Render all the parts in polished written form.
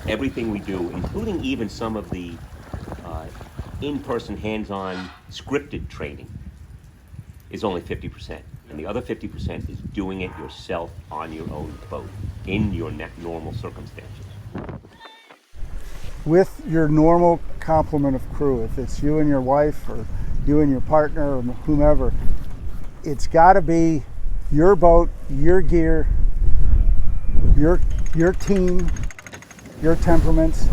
everything we do, including even some of the in-person, hands-on, scripted training, is only 50%. And the other 50% is doing it yourself on your own boat, in your normal circumstances. With your normal complement of crew, if it's you and your wife or you and your partner or whomever, it's got to be your boat, your gear, your team, your temperaments,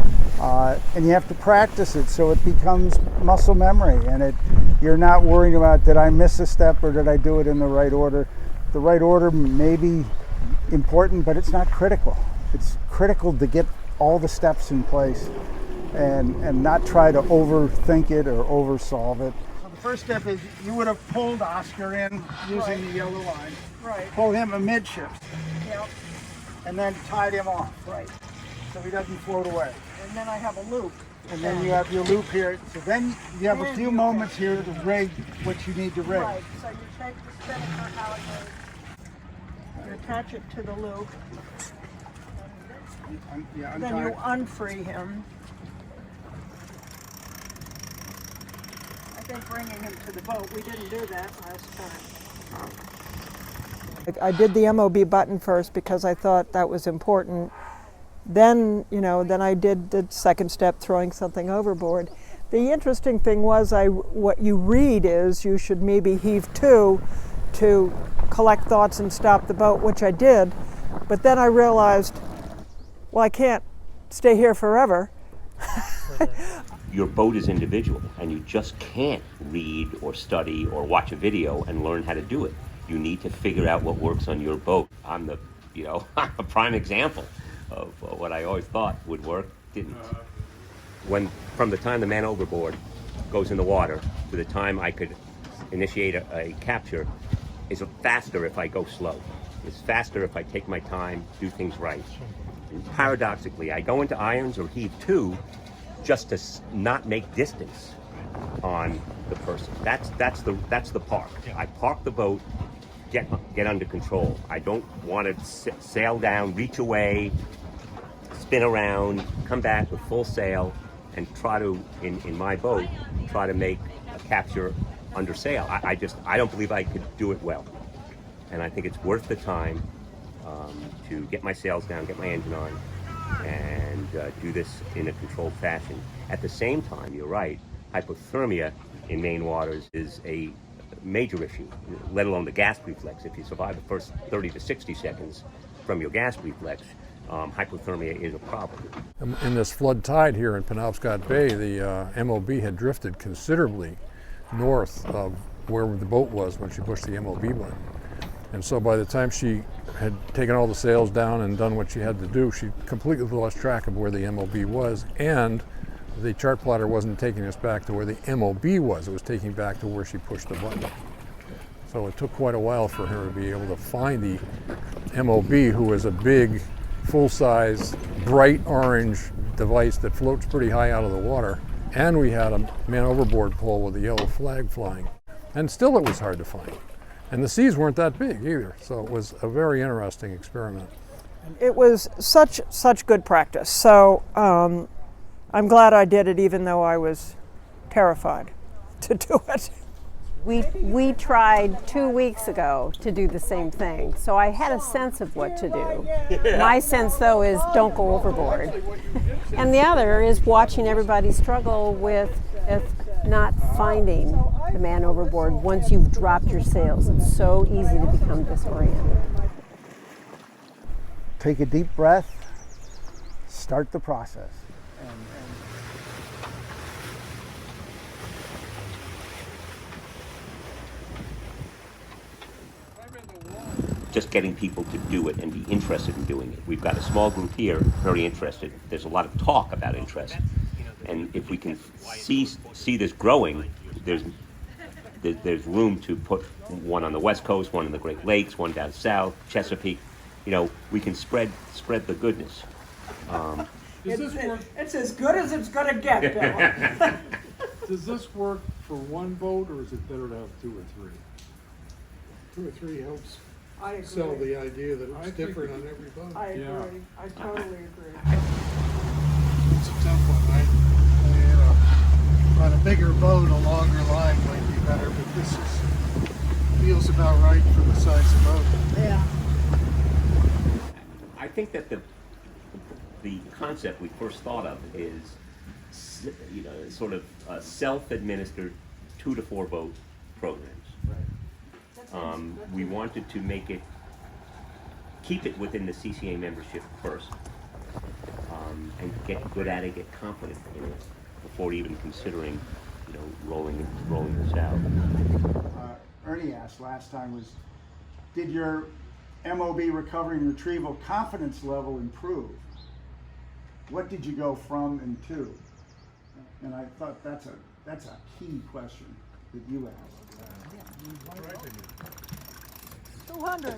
and you have to practice it so it becomes muscle memory, and you're not worrying about, did I miss a step or did I do it in the right order. The right order may be important, but it's not critical. It's critical to get all the steps in place and not try to overthink it or oversolve it. So the first step is you would have pulled Oscar in using the yellow line. Right. Pull him amidships. Yep. And then tied him off. Right. So he doesn't float away. And then I have a loop. And then you have your loop here. So then you have a few moments here to rig what you need to rig. Right. So you take the spinnaker out of you attach it to the loop. Then you unfree him. I think bringing him to the boat, we didn't do that last time. I did the MOB button first because I thought that was important. Then, then I did the second step, throwing something overboard. The interesting thing was what you read is you should maybe heave to collect thoughts and stop the boat, which I did. But then I realized, well, I can't stay here forever. Your boat is individual, and you just can't read or study or watch a video and learn how to do it. You need to figure out what works on your boat. I'm a prime example of what I always thought would work, didn't. From the time the man overboard goes in the water to the time I could initiate a capture is faster if I go slow. It's faster if I take my time, do things right. And paradoxically, I go into irons or heave to just to not make distance on the person. That's the park. I park the boat, get under control. I don't want to sail down, reach away, spin around, come back with full sail, and try to, in my boat, try to make a capture under sail. I don't believe I could do it well. And I think it's worth the time to get my sails down, get my engine on, and do this in a controlled fashion. At the same time, you're right, hypothermia in main waters is a major issue, let alone the gas reflex. If you survive the first 30 to 60 seconds from your gas reflex, hypothermia is a problem. In this flood tide here in Penobscot Bay, the MOB had drifted considerably north of where the boat was when she pushed the MOB button. And so by the time she had taken all the sails down and done what she had to do, she completely lost track of where the MOB was, and the chart plotter wasn't taking us back to where the MOB was. It was taking back to where she pushed the button. So it took quite a while for her to be able to find the MOB, who was a big, full-size, bright orange device that floats pretty high out of the water. And we had a man overboard pole with a yellow flag flying. And still it was hard to find. And the seas weren't that big either, so it was a very interesting experiment. It was such good practice. So I'm glad I did it, even though I was terrified to do it. We tried 2 weeks ago to do the same thing, so I had a sense of what to do. My sense, though, is don't go overboard. And the other is watching everybody struggle with not finding the man overboard once you've dropped your sails. It's so easy to become disoriented. Take a deep breath, start the process. Just getting people to do it and be interested in doing it. We've got a small group here, very interested. There's a lot of talk about interest. And if we can see this growing, there's room to put one on the West Coast, one in the Great Lakes, one down south, Chesapeake. We can spread the goodness. It's as good as it's going to get, Bill. Does this work for one boat, or is it better to have two or three? Two or three helps I agree. sell the idea that it's different on every boat. I agree. Yeah. I totally agree. boat, a longer line might be better, but this feels about right for the size of boat. Yeah. I think that the concept we first thought of is, sort of self-administered 2 to 4 boat programs. We wanted to keep it within the CCA membership first, and get good at it, get confident in it before even considering, rolling this out. Ernie asked last time was, did your MOB recovery and retrieval confidence level improve? What did you go from and to? And I thought that's a key question that you asked. 200.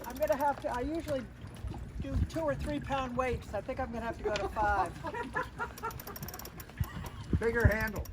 I'm gonna have to, I usually do 2 or 3 pound weights. I think I'm gonna have to go to 5. Bigger handle.